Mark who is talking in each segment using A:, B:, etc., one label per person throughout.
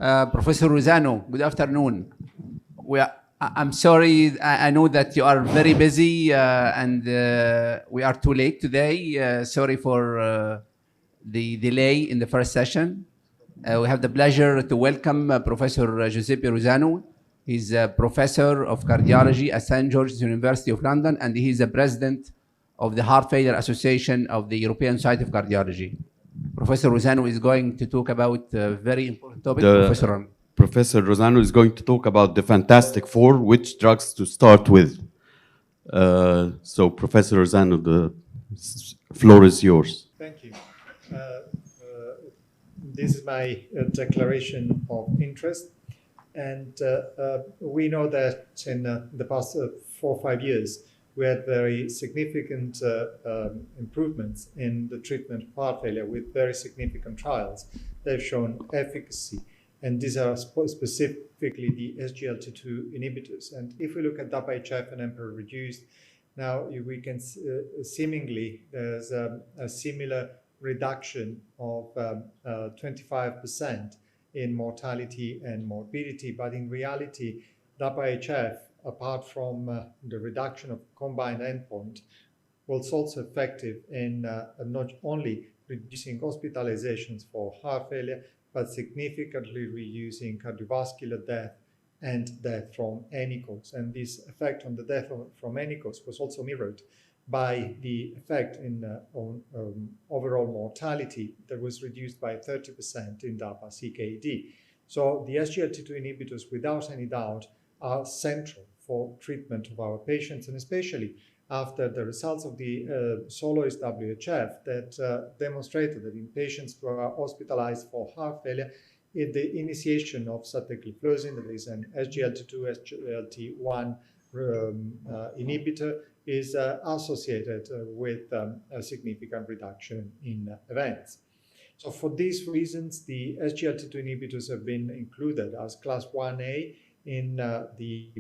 A: Professor Rosano, good afternoon. I'm sorry, I know that you are very busy and we are too late today. Sorry for the delay in the first session. We have the pleasure to welcome Professor Giuseppe Rosano. He's a professor of cardiology at St. George's University of London, and he's the president of the Heart Failure Association of the European Society of Cardiology. Professor Rosano is going to talk about a very important topic.
B: Professor Rosano is going to talk about the Fantastic Four, which drugs to start with. So, Professor Rosano, the floor is yours.
C: Thank you. This is my declaration of interest. And we know that in the past 4 or 5 years, we had very significant improvements in the treatment of heart failure with very significant trials. They've shown efficacy. And these are specifically the SGLT2 inhibitors. And if we look at HFrEF and Emperor reduced, now we can seemingly there's a similar reduction of 25% in mortality and morbidity. But in reality, HFrEF, apart from the reduction of combined endpoint, was also effective in not only reducing hospitalizations for heart failure, but significantly reducing cardiovascular death and death from any cause. And this effect on the death from any cause was also mirrored by the effect on overall mortality that was reduced by 30% in DAPA-CKD. So the SGLT2 inhibitors, without any doubt, are central for treatment of our patients, and especially after the results of the soloist WHF that demonstrated that in patients who are hospitalized for heart failure, in the initiation of sotagliflozin, that is an SGLT2, SGLT1 inhibitor, is associated with a significant reduction in events. So for these reasons, the SGLT2 inhibitors have been included as class 1A in the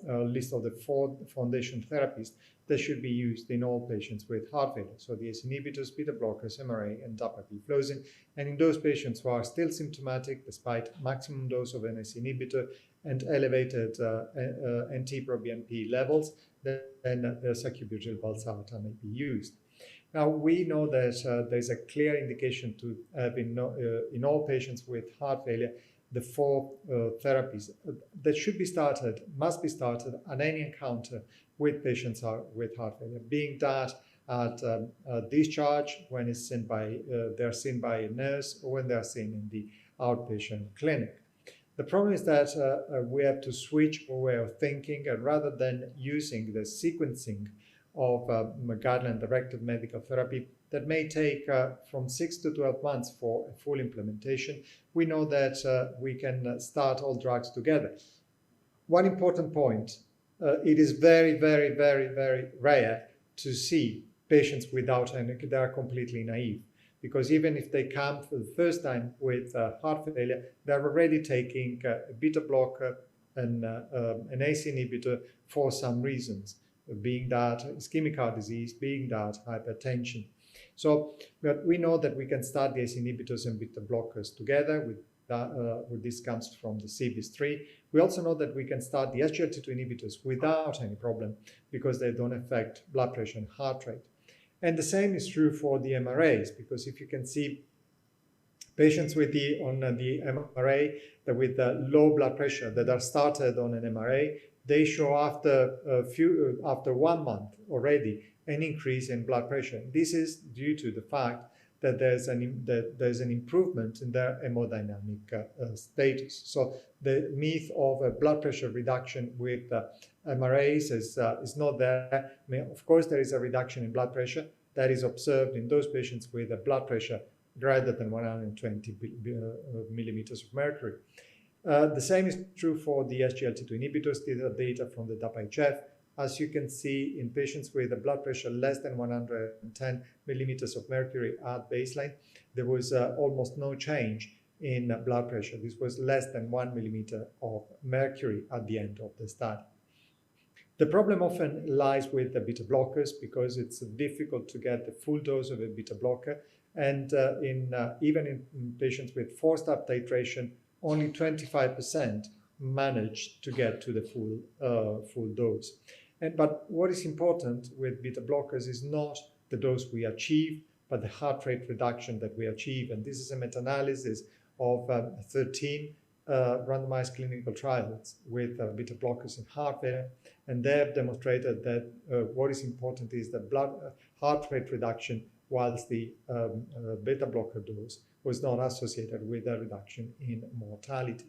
C: list of the 4 foundation therapies that should be used in all patients with heart failure. So the ACE inhibitors, beta blockers, MRA, and dapagliflozin. And in those patients who are still symptomatic despite maximum dose of an ACE inhibitor and elevated NT-proBNP levels, then the sacubitril valsartan may be used. Now, we know that there's a clear indication to have in all patients with heart failure the 4 therapies that should be started, must be started at any encounter with patients with heart failure, being that at discharge, when it's seen by, they're seen by a nurse, or when they're seen in the outpatient clinic. The problem is that we have to switch our way of thinking, and rather than using the sequencing of guideline-directed medical therapy that may take from 6 to 12 months for a full implementation, we know that we can start all drugs together. One important point, it is very, very, very, very rare to see patients without that are completely naive. Because even if they come for the first time with heart failure, they're already taking a beta blocker and an ACE inhibitor for some reasons, being that ischemic heart disease, being that hypertension. So but we know that we can start the ACE inhibitors and beta blockers together. This comes from the CBIS-3. We also know that we can start the SGLT2 inhibitors without any problem because they don't affect blood pressure and heart rate. And the same is true for the MRAs, because if you can see patients with the MRA with low blood pressure that are started on an MRA, they show after 1 month already an increase in blood pressure. This is due to the fact that there's an improvement in their hemodynamic status. So the myth of a blood pressure reduction with MRAs is not there. I mean, of course, there is a reduction in blood pressure that is observed in those patients with a blood pressure greater than 120 millimeters of mercury. The same is true for the SGLT2 inhibitors. These are data from the HFrEF. As you can see, in patients with a blood pressure less than 110 millimeters of mercury at baseline, there was almost no change in blood pressure. This was less than 1 millimeter of mercury at the end of the study. The problem often lies with the beta blockers because it's difficult to get the full dose of a beta blocker, And even in patients with forced up titration, only 25% managed to get to the full dose. But what is important with beta blockers is not the dose we achieve, but the heart rate reduction that we achieve. And this is a meta-analysis of 13 randomized clinical trials with beta blockers in heart failure. And they have demonstrated that what is important is the heart rate reduction, whilst the beta blocker dose was not associated with a reduction in mortality.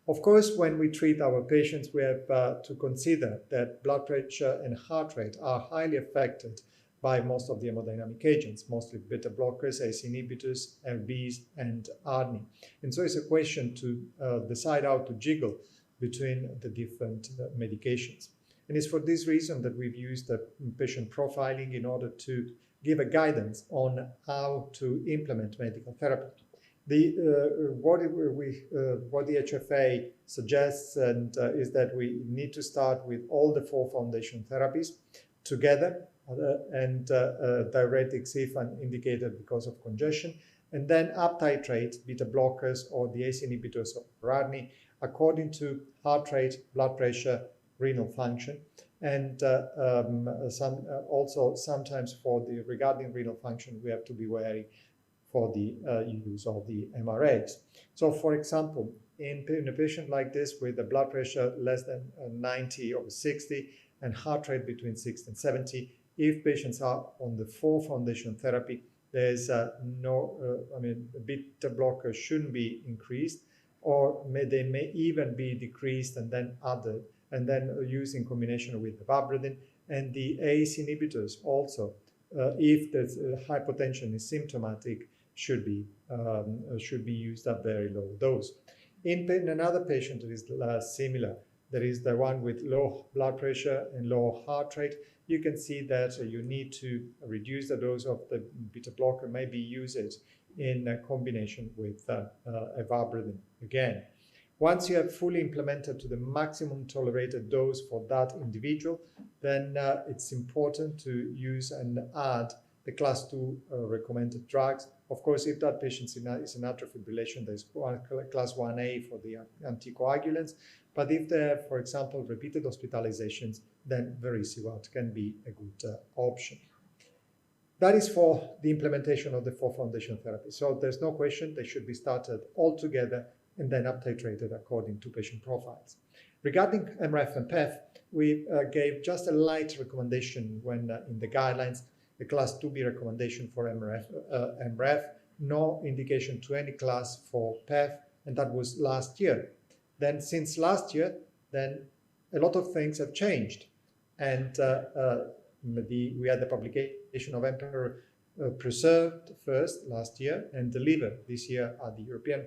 C: Of course, when we treat our patients, we have to consider that blood pressure and heart rate are highly affected by most of the hemodynamic agents, mostly beta blockers, ACE inhibitors, LBs, and ARNI. And so it's a question to decide how to jiggle between the different medications. And it's for this reason that we've used patient profiling in order to give a guidance on how to implement medical therapy. What the HFA suggests is that we need to start with all the 4 foundation therapies together, and diuretics if indicated because of congestion, and then up titrate beta blockers or the ACE inhibitors or ARNI according to heart rate, blood pressure, renal function, and also sometimes regarding renal function, we have to be wary for the use of the MRAs. So, for example, in a patient like this with a blood pressure less than 90 over 60 and heart rate between 60 and 70, if patients are on the 4 foundation therapy, there's beta blocker shouldn't be increased, or they may even be decreased and then added, and then used in combination with the valproate and the ACE inhibitors also. If the hypotension is symptomatic, should be used at very low dose. In another patient that is similar, that is the one with low blood pressure and low heart rate, you can see that you need to reduce the dose of the beta blocker, maybe use it in combination with valproate again. Once you have fully implemented to the maximum tolerated dose for that individual, then it's important to use and add the class 2 recommended drugs. Of course, if that patient is in atrial fibrillation, there's class 1A for the anticoagulants. But if they have, for example, repeated hospitalizations, then vericiguat can be a good option. That is for the implementation of the 4 foundation therapies. So there's no question they should be started all together and then up-titrated according to patient profiles. Regarding HFrEF and PEF, we gave just a light recommendation when in the guidelines, the class 2B recommendation for HFrEF, no indication to any class for PEF, and that was last year. Then since last year, then a lot of things have changed. And we had the publication of Emperor Preserved first last year and Deliver this year at the European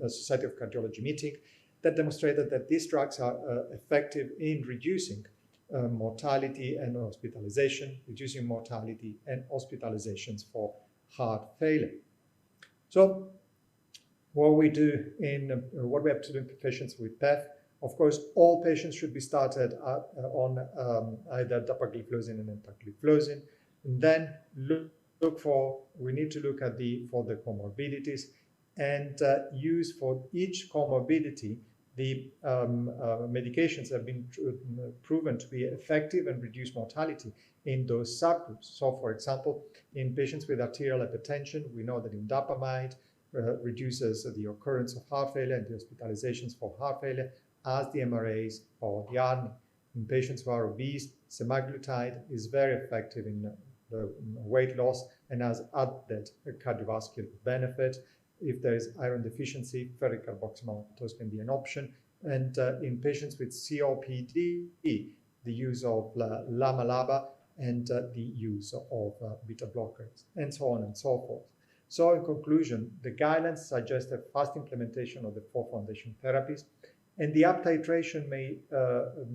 C: Society of Cardiology meeting that demonstrated that these drugs are effective in reducing mortality and hospitalization, reducing mortality and hospitalizations for heart failure. So what we have to do in patients with PEF, of course, all patients should be started on either dapagliflozin and empagliflozin, and then we need to look at for the comorbidities and use for each comorbidity the medications have been proven to be effective and reduce mortality in those subgroups. So, for example, in patients with arterial hypertension, we know that indapamide reduces the occurrence of heart failure and the hospitalizations for heart failure as the MRAs or the ARNI. In patients who are obese, semaglutide is very effective in weight loss and has added cardiovascular benefit. If there is iron deficiency, ferric carboxymaltose can be an option. And in patients with COPD, the use of LAMA-LABA and the use of beta blockers, and so on and so forth. So in conclusion, the guidelines suggest a fast implementation of the 4 foundation therapies, and the up titration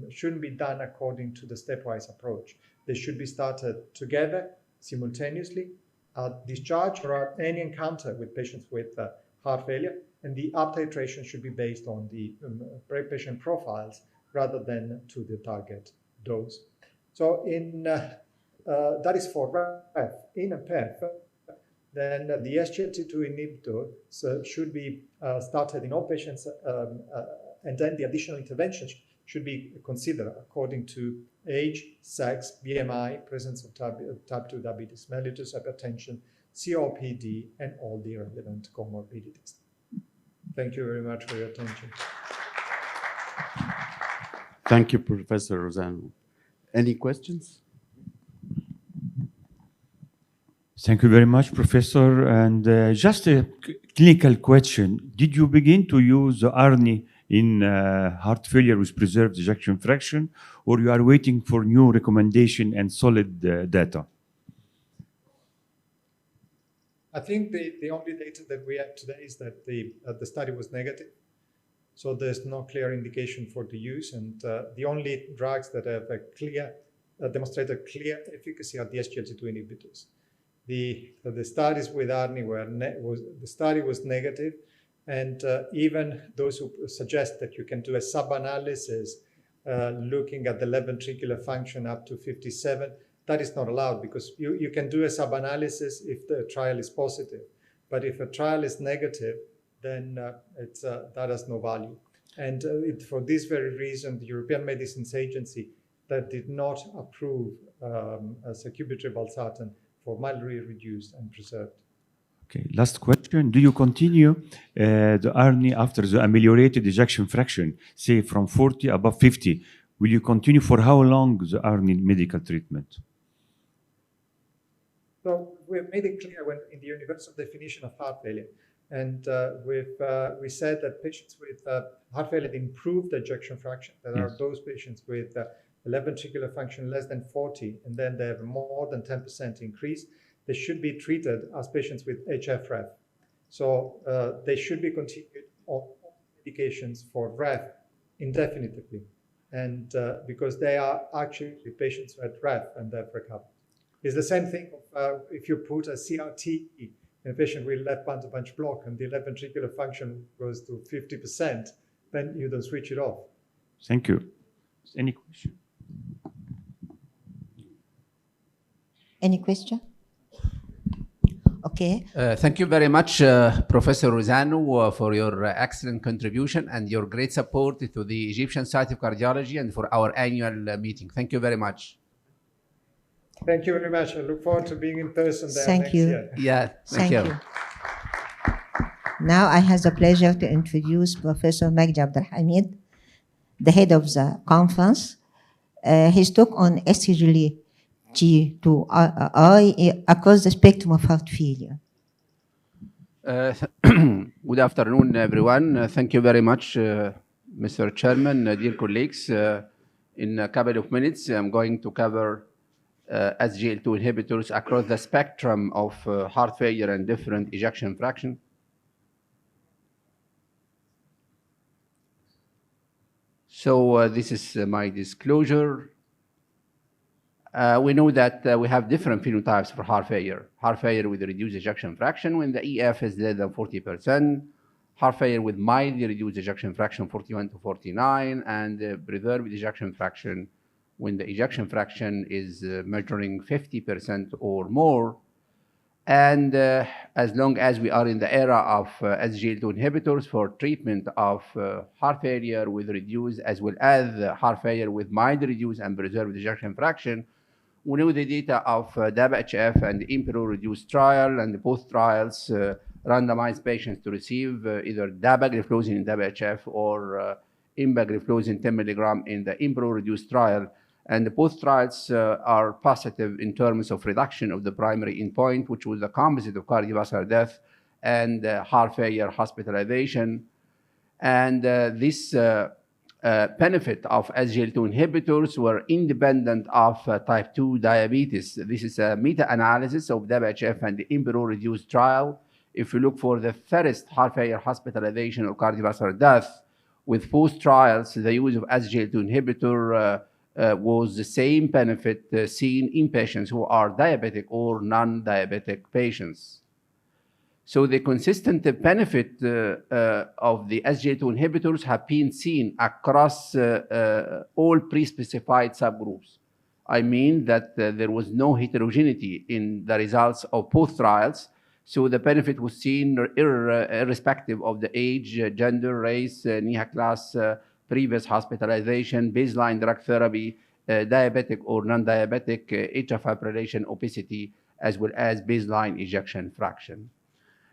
C: shouldn't be done according to the stepwise approach. They should be started together, simultaneously, at discharge or at any encounter with patients with heart failure, and the up titration should be based on the patient profiles rather than to the target dose. So that is for HFrEF. In a PEF, then the SGLT2 inhibitor should be started in all patients, and then the additional interventions should be considered according to age, sex, BMI, presence of type 2 diabetes mellitus, hypertension, COPD, and all the relevant comorbidities. Thank you very much for your attention.
B: Thank you, Professor Rosano. Any questions?
D: Thank you very much, Professor. And just a clinical question. Did you begin to use the ARNI in heart failure with preserved ejection fraction, or you are waiting for new recommendation and solid data?
C: I think the only data that we have today is that the study was negative. So there's no clear indication for the use. And the only drugs that have a clear, demonstrated clear efficacy are the SGLT2 inhibitors. The studies with ARNI the study was negative, and even those who suggest that you can do a sub-analysis looking at the left ventricular function up to 57, that is not allowed, because you can do a sub-analysis if the trial is positive, but if a trial is negative, then that has no value. And for this very reason, the European Medicines Agency that did not approve sacubitril/valsartan for mildly reduced and preserved.
D: Okay, last question. Do you continue the ARNI after the ameliorated ejection fraction, say from 40 above 50? Will you continue for how long the ARNI medical treatment?
C: So we've made it clear in the universal definition of heart failure. And we said that patients with heart failure with improved ejection fraction, that are those patients with left ventricular function less than 40, and then they have more than 10% increase, they should be treated as patients with HFrEF. So they should be continued on medications for REF indefinitely, and because they are actually patients who had REF and they've recovered. It's the same thing if you put a CRT in a patient with left bundle branch block and the left ventricular function goes to 50%, then you don't switch it off.
D: Thank you. Any question?
E: Any question? Okay.
A: Thank you very much, Professor Rosano, for your excellent contribution and your great support to the Egyptian Society of Cardiology and for our annual meeting. Thank you very much.
C: Thank you very much. I look forward to being in person there
E: Thank
C: next
E: you.
C: year.
A: Yeah, thank you.
E: Now I have the pleasure to introduce Professor Magdi Abdelhamid, the head of the conference. His talk on SGLT2I across the spectrum of heart failure.
A: Good afternoon, everyone. Thank you very much, Mr. Chairman, dear colleagues. In a couple of minutes, I'm going to cover SGLT2 inhibitors across the spectrum of heart failure and different ejection fraction. So this is my disclosure. We know that we have different phenotypes for heart failure. Heart failure with reduced ejection fraction when the EF is less than 40%, heart failure with mildly reduced ejection fraction 41 to 49, and preserved ejection fraction when the ejection fraction is measuring 50% or more. And as long as we are in the era of SGLT2 inhibitors for treatment of heart failure with reduced as well as heart failure with mildly reduced and preserved ejection fraction, we know the data of HFrEF and the IMPRO-reduced trial, and both trials randomized patients to receive either dapagliflozin in HFrEF or empagliflozin 10 milligram in the IMPRO-reduced trial. And both trials are positive in terms of reduction of the primary endpoint, which was the composite of cardiovascular death and heart failure hospitalization. And this benefit of SGLT2 inhibitors were independent of type 2 diabetes. This is a meta-analysis of HFrEF and the IMPRO-reduced trial. If you look for the first heart failure hospitalization or cardiovascular death with both trials, the use of SGLT2 inhibitor was the same benefit seen in patients who are diabetic or non-diabetic patients. So the consistent benefit of the SGLT2 inhibitors have been seen across all pre-specified subgroups. I mean that there was no heterogeneity in the results of both trials. So the benefit was seen irrespective of the age, gender, race, NIHA class, previous hospitalization, baseline drug therapy, diabetic or non-diabetic, HFrEF relation, obesity, as well as baseline ejection fraction.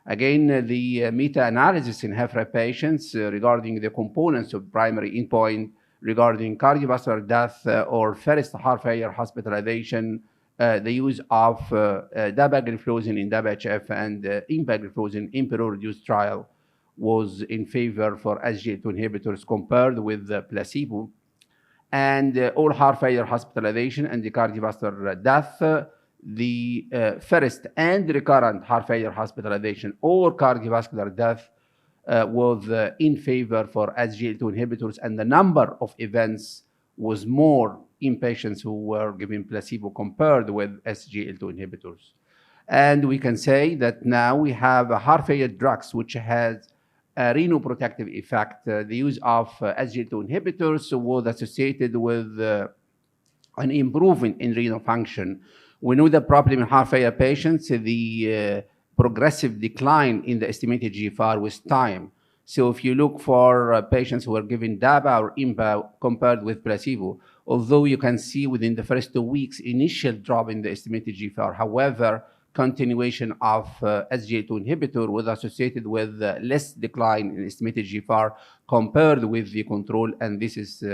A: Again, the meta-analysis in HFrEF patients regarding the components of primary endpoint regarding cardiovascular death or first heart failure hospitalization, the use of dapagliflozin in EGYHF and empagliflozin in Peru-reduced trial was in favor for SGLT2 inhibitors compared with placebo. And all heart failure hospitalization and the cardiovascular death, the first and recurrent heart failure hospitalization or cardiovascular death was in favor for SGLT2 inhibitors, and the number of events was more in patients who were given placebo compared with SGLT2 inhibitors. And we can say that now we have heart failure drugs which has a renoprotective effect. The use of SGLT2 inhibitors was associated with an improvement in renal function. We know the problem in heart failure patients, the progressive decline in the estimated GFR with time. So if you look for patients who are given DABA or IMPA compared with placebo, although you can see within the first 2 weeks initial drop in the estimated GFR, however, continuation of SGLT2 inhibitor was associated with less decline in estimated GFR compared with the control, and this is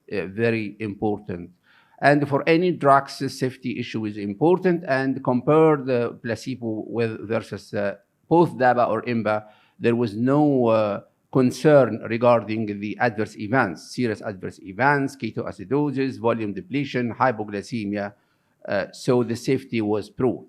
A: very important. And for any drugs, safety issue is important, and compare the placebo with versus both DABA or IMPA, there was no concern regarding the adverse events, serious adverse events, ketoacidosis, volume depletion, hypoglycemia, so the safety was proved.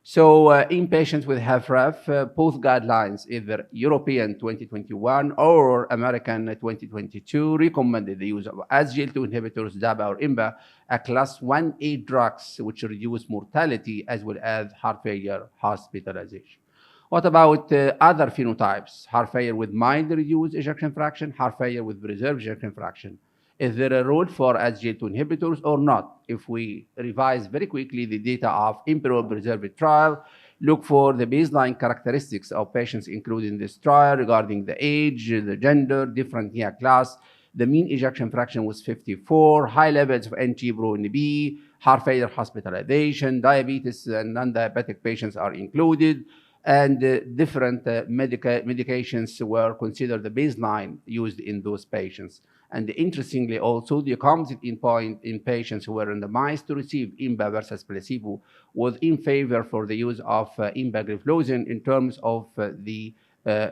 A: So in patients with HFrEF, both guidelines, either European 2021 or American 2022, recommended the use of SGLT2 inhibitors, DABA or IMPA, a class 1A drugs which reduce mortality as well as heart failure hospitalization. What about other phenotypes? Heart failure with mild reduced ejection fraction, heart failure with preserved ejection fraction. Is there a role for SGLT2 inhibitors or not? If we revise very quickly the data of IMPEROR preserved trial, look for the baseline characteristics of patients included in this trial regarding the age, the gender, different NIHA class. The mean ejection fraction was 54, high levels of NT-proBNP, heart failure hospitalization, diabetes and non-diabetic patients are included, and different medications were considered the baseline used in those patients. And interestingly also, the composite endpoint in patients who were randomized to receive IMPA versus placebo was in favor for the use of empagliflozin in terms of the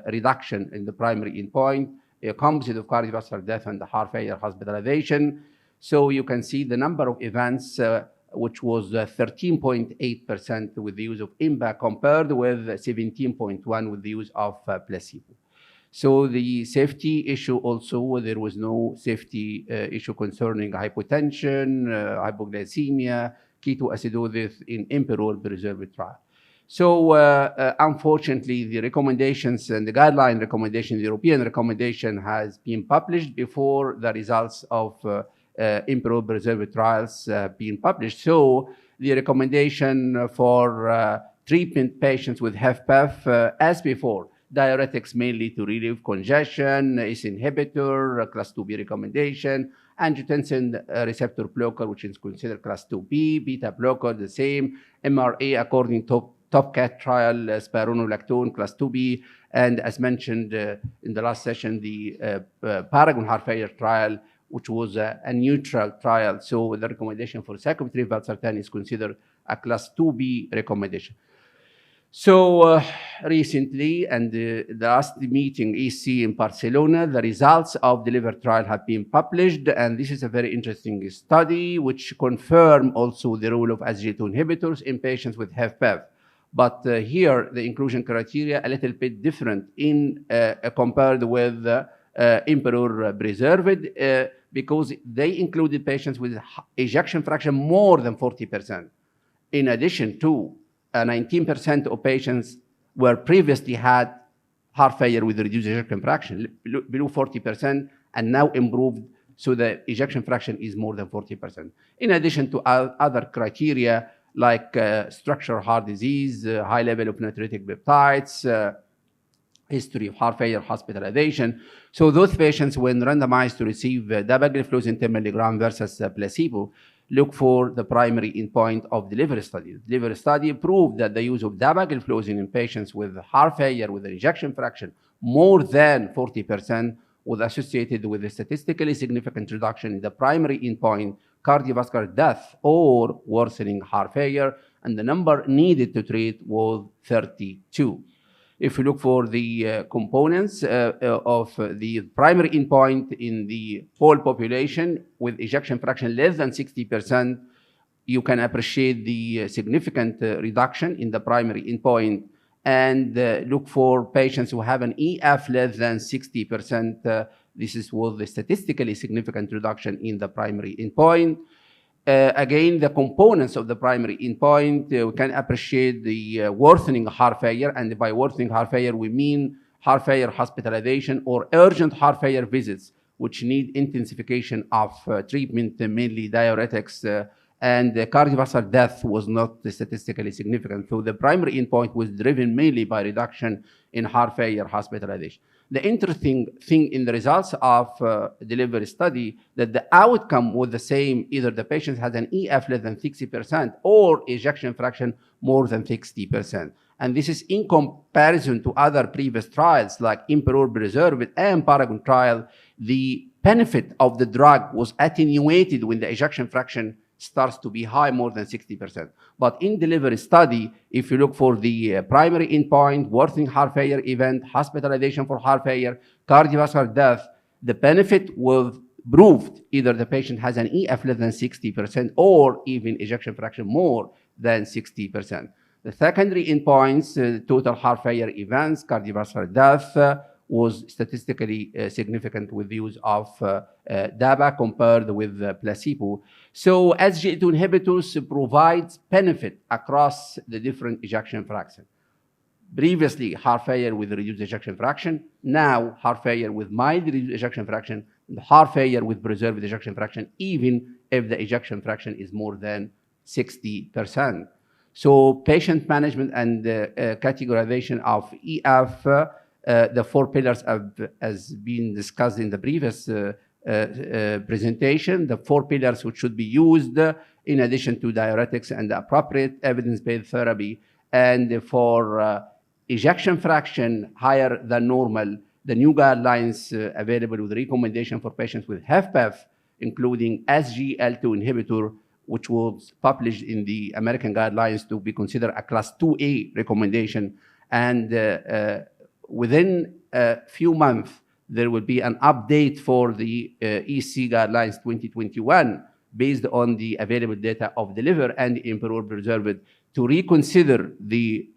A: reduction in the primary endpoint, a composite of cardiovascular death and the heart failure hospitalization. So you can see the number of events which was 13.8% with the use of IMPA compared with 17.1% with the use of placebo. So the safety issue also, there was no safety issue concerning hypotension, hypoglycemia, ketoacidosis in IMPEROR preserved trial. So unfortunately, the recommendations and the guideline recommendation, the European recommendation has been published before the results of IMPEROR preserved trials being published. So the recommendation for treatment patients with HFpEF as before, diuretics mainly to relieve congestion, ACE inhibitor, class 2B recommendation, angiotensin receptor blocker, which is considered class 2B, beta blocker, the same, MRA according to TopCat trial, spironolactone, class 2B, and as mentioned in the last session, the Paragon heart failure trial, which was a neutral trial. So the recommendation for sacubitril valsartan is considered a class 2B recommendation. So recently, and the last meeting EC in Barcelona, the results of the liver trial have been published, and this is a very interesting study which confirm also the role of SGLT2 inhibitors in patients with HFpEF. But here, the inclusion criteria a little bit different in compared with IMPEROR preserved because they included patients with ejection fraction more than 40%. In addition to 19% of patients were previously had heart failure with reduced ejection fraction, below 40%, and now improved, so the ejection fraction is more than 40%. In addition to other criteria, like structural heart disease, high level of natriuretic peptides, history of heart failure, hospitalization. So those patients, when randomized to receive dapagliflozin 10 milligram versus placebo, look for the primary endpoint of the liver study. The liver study proved that the use of dapagliflozin in patients with heart failure with an ejection fraction more than 40% was associated with a statistically significant reduction in the primary endpoint, cardiovascular death or worsening heart failure, and the number needed to treat was 32. If you look for the components of the primary endpoint in the whole population with ejection fraction less than 60%, you can appreciate the significant reduction in the primary endpoint, and look for patients who have an EF less than 60%. This was the statistically significant reduction in the primary endpoint. Again, the components of the primary endpoint, we can appreciate the worsening heart failure, and by worsening heart failure, we mean heart failure hospitalization or urgent heart failure visits, which need intensification of treatment, mainly diuretics, and the cardiovascular death was not statistically significant. So the primary endpoint was driven mainly by reduction in heart failure hospitalization. The interesting thing in the results of the liver study that the outcome was the same, either the patient has an EF less than 60% or ejection fraction more than 60%. And this is in comparison to other previous trials like Emperor Preserved and Paragon trial. The benefit of the drug was attenuated when the ejection fraction starts to be high, more than 60%. But in the liver study, if you look for the primary endpoint, worsening heart failure event, hospitalization for heart failure, cardiovascular death, the benefit was proved either the patient has an EF less than 60% or even ejection fraction more than 60%. The secondary endpoints, total heart failure events, cardiovascular death, was statistically significant with the use of DABA compared with placebo. So SGLT2 inhibitors provides benefit across the different ejection fractions. Previously, heart failure with reduced ejection fraction. Now, heart failure with mild reduced ejection fraction, and heart failure with preserved ejection fraction, even if the ejection fraction is more than 60%. So patient management and categorization of EF, the four pillars has been discussed in the previous presentation. The four pillars which should be used in addition to diuretics and appropriate evidence-based therapy. And for ejection fraction higher than normal, the new guidelines available with recommendation for patients with HFpEF, including SGLT2 inhibitor, which was published in the American guidelines to be considered a class 2A recommendation. And within a few months, there will be an update for the EC guidelines 2021 based on the available data of the liver and the Emperor Preserved to reconsider the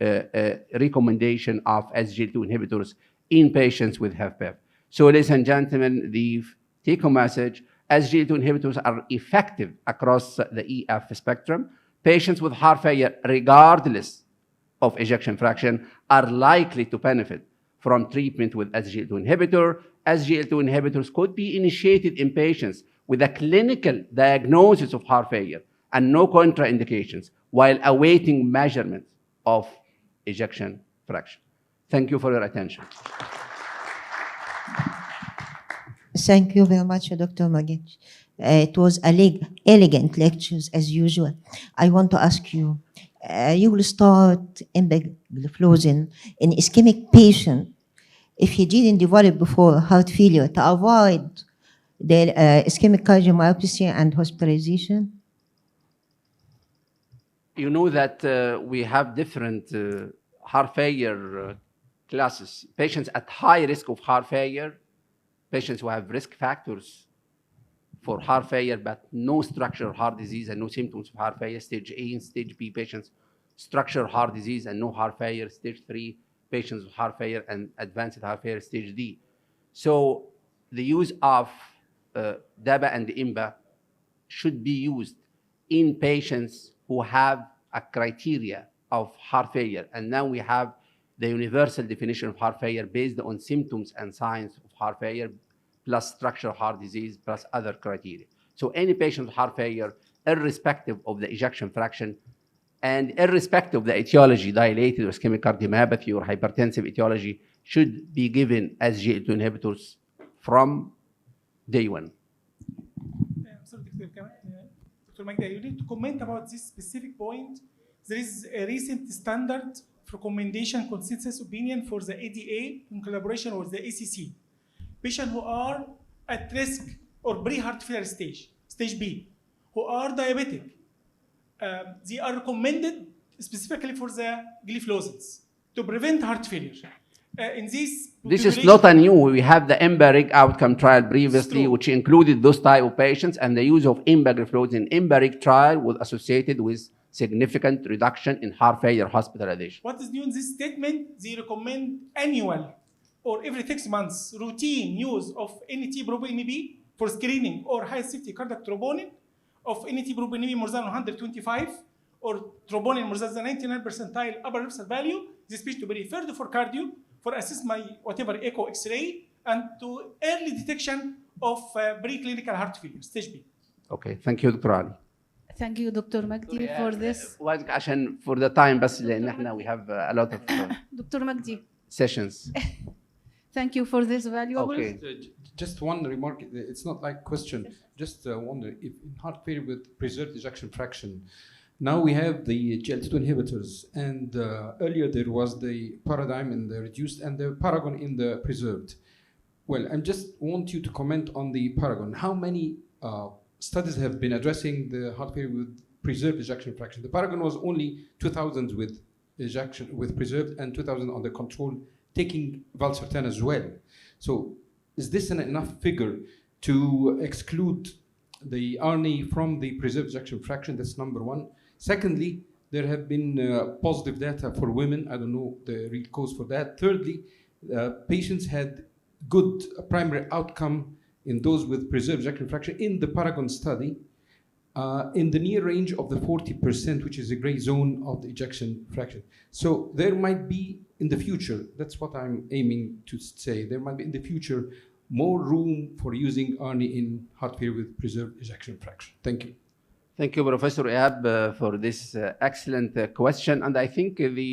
A: recommendation of SGLT2 inhibitors in patients with HFpEF. So ladies and gentlemen, the take-home message, SGLT2 inhibitors are effective across the EF spectrum. Patients with heart failure, regardless of ejection fraction, are likely to benefit from treatment with SGLT2 inhibitor. SGLT2 inhibitors could be initiated in patients with a clinical diagnosis of heart failure and no contraindications while awaiting measurement of ejection fraction. Thank you for your attention.
E: Thank you very much, Dr. Magid. It was elegant lectures as usual. I want to ask you, you will start empagliflozin in ischemic patient if he didn't develop before heart failure to avoid the ischemic cardiomyopathy and hospitalization?
A: You know that we have different heart failure classes. Patients at high risk of heart failure, patients who have risk factors for heart failure but no structural heart disease and no symptoms of heart failure, stage A and stage B patients, structural heart disease and no heart failure, stage 3 patients with heart failure and advanced heart failure, stage D. So the use of DABA and IMBA should be used in patients who have a criteria of heart failure. And now we have the universal definition of heart failure based on symptoms and signs of heart failure, plus structural heart disease, plus other criteria. So any patient with heart failure, irrespective of the ejection fraction, And irrespective of the etiology, dilated or ischemic cardiomyopathy or hypertensive etiology, should be given as GLP-2 inhibitors from day one.
F: Sorry, Dr. Magda, you need to comment about this specific point. There is a recent standard recommendation consensus opinion for the ADA in collaboration with the ACC. Patients who are at risk or pre-heart failure stage, stage B, who are diabetic, they are recommended specifically for the gliflozins to prevent heart failure. In
A: this is not a new. We have the EMBARIG outcome trial previously, which included those type of patients, and the use of empagliflozin in EMBARIG trial was associated with significant reduction in heart failure hospitalization.
F: What is new in this statement? They recommend annual or every 6 months routine use of NT-proBNP for screening or high safety cardiac troponin of NT-proBNP more than 125 or troponin more than 99 percentile upper elliptical value. This patient to be referred for cardio for assess my whatever echo X-ray and to early detection of preclinical heart failure, stage B.
A: Okay, thank you, Dr. Ali.
G: Thank you, Dr. Magdi, for this.
A: عشان for the time بس لأن احنا we have a lot of
G: Dr. Magdi,
A: sessions.
G: thank you for this valuable.
A: Okay.
H: Just one remark. It's not like question. Just wonder if in heart failure with preserved ejection fraction. Now we have the GLP-2 inhibitors, and earlier there was the paradigm in the reduced and the paragon in the preserved. Well, I just want you to comment on the paragon. How many studies have been addressing the heart failure with preserved ejection fraction? The paragon was only 2,000 with ejection with preserved and 2,000 on the control, taking valsartan as well. So is this an enough figure to exclude the RNA from the preserved ejection fraction? That's number one. Secondly, there have been positive data for women. I don't know the real cause for that. Thirdly, patients had good primary outcome in those with preserved ejection fraction in the Paragon study in the near range of the 40%, which is a gray zone of the ejection fraction. So there might be in the future, that's what I'm aiming to say, there might be in the future more room for using RNA in heart failure with preserved ejection fraction. Thank you.
A: Thank you, Professor Ehab, for this excellent question. And I think the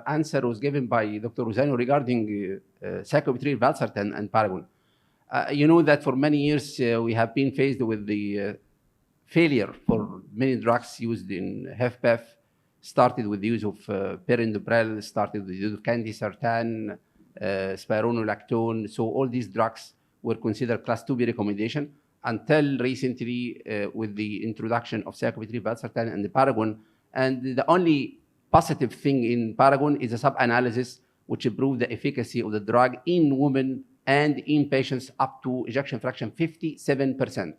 A: answer was given by Dr. Rosano regarding cyclobutyryl valsartan and Paragon. You know that for many years we have been faced with the failure for many drugs used in HFrEF. Started with the use of perindoprel, started with the use of candesartan, spironolactone. So all these drugs were considered class 2B recommendation until recently with the introduction of cyclobutyryl valsartan and the Paragon. And the only positive thing in Paragon is a sub-analysis which proved the efficacy of the drug in women and in patients up to ejection fraction 57%.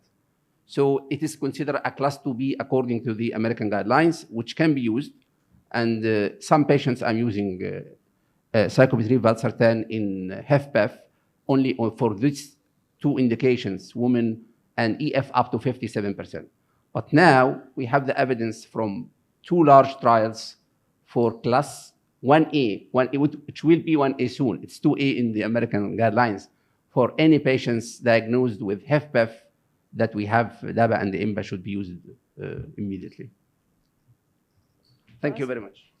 A: So it is considered a class 2B according to the American guidelines, which can be used. And some patients I'm using cyclobutyryl valsartan in HFpEF only for these two indications, women and EF up to 57%. But now we have the evidence from two large trials for class 1A, which will be 1A soon. It's 2A in the American guidelines for any patients diagnosed with HFpEF that we have DABA and the IMBA should be used immediately. Thank you very much.